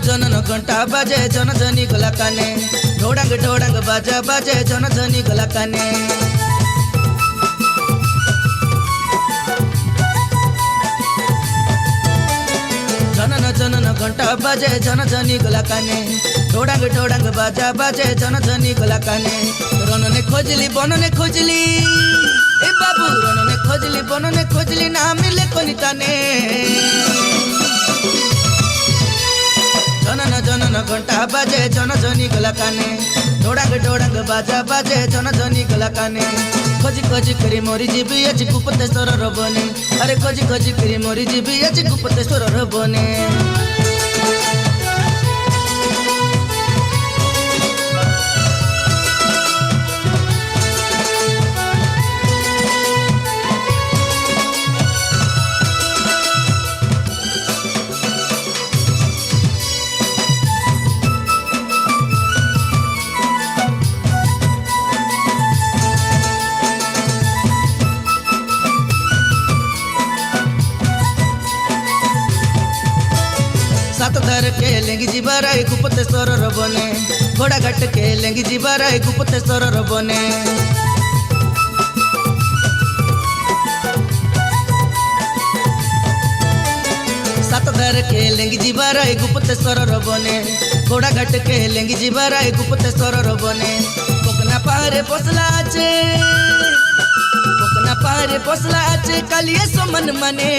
जनन घंटा बाजे जन जनी गला काने ढोडंग ढोडंग बाजा बाजे जन जनी गला काने जनन जनन घंटा बाजे जन जनी गला काने ढोडंग ढोडंग बाजा बाजे जन जनी गला काने रनने खोजली बनने खोजली ए बाबू रनने खोजली बनने खोजली ना मिले कोनी ताने जनन जनन घंटा बाजे जन जनी गला काने ढोडंग ढोडंग बाजा बाजे जन जनी गला काने खोजी खोजी करी मोरी जीबी आज गुप्तेश्वर रबने अरे खोजी खोजी करी मोरी जीबी आज गुप्तेश्वर रबने सात धर के लेंगी जीबाराई गुप्तेश्वर रबने घोड़ा घाट के लेंगी जीबाराई गुप्तेश्वर रबने सात धर के लेंगी जीबाराई गुप्तेश्वर रबने घोड़ा घाट के लेंगी जीबाराई गुप्तेश्वर रबने कोकना पारे पोसला आचे कोकना पारे पोसला आचे कालिए सोमन मने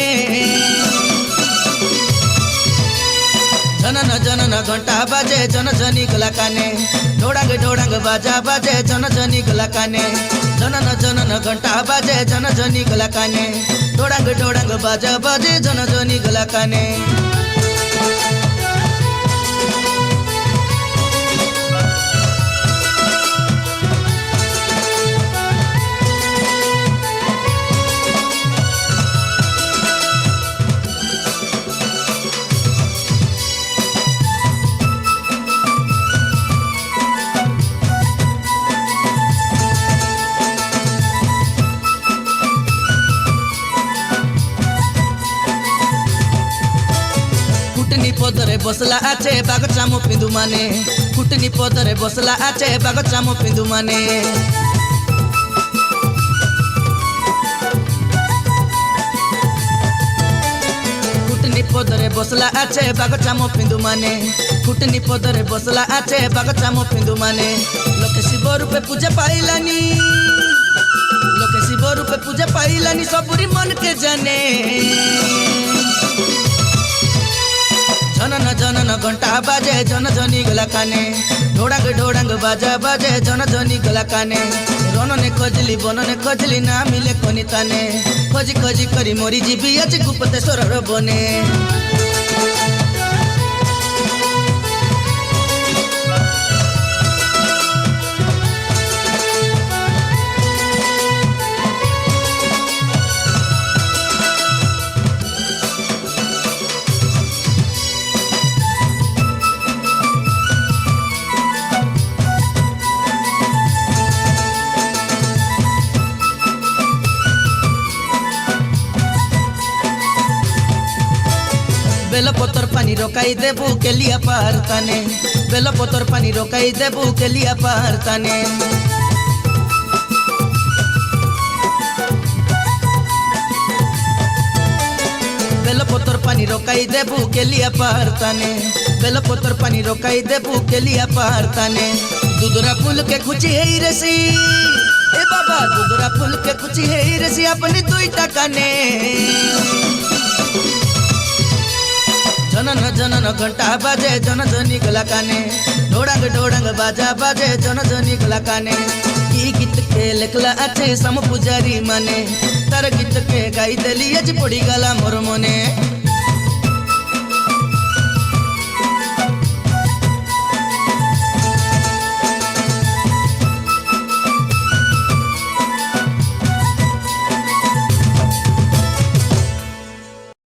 जनन जनन घंटा बाजे जन जनी गला काने ढोडंग ढोडंग बाजा बाजे जन जनी गला काने जनन जनन घंटा बाजे जन जनी गला काने ढोडंग ढोडंग बाजा बाजे जन जनी गला काने कुटनी पदरे बसला आचे बाग चामो पिंदु माने कुटनी पदरे बसला आचे बाग चामो पिंदु माने कुटनी पदरे बसला आचे बाग चामो पिंदु माने कुटनी पदरे बसला आचे बाग चामो पिंदु माने लोके शिव रूपे पूजा पाइलानी लोके शिव रूपे पूजा पाइलानी सबुरी मन के जाने जनन जनन घंटा बाजे जन जनी गला काने ढोडंग ढोडंग बाजा बाजे जन जनी गला काने रनने खोजली बनने खोजली ना मिले कोनी ताने खोजी खोजी करी मोरी जीबी आज गुप्तेश्वर रबने बेलपतर पानी रोकाई देबू के लिया पार ताने बेलपतर पानी रोकाई देबू के लिया पार ताने बेलपतर पानी रोकाई देबू के लिया पार ताने बेलपतर पानी रोकाई देबू के लिया पार ताने दुदरा फूल के खुची है रसी ए बाबा दुदरा फूल के खुची है रसी अपनी दुई टकाने जनन जनन घंटा बाजे जन जनी गला काने ढोडंग ढोडंग बाजा बाजे जन जनी गला काने ई गीत के लेखला आचे सम पुजारी माने तार गीत के गाई देली आज पड़ी गला मोर मने।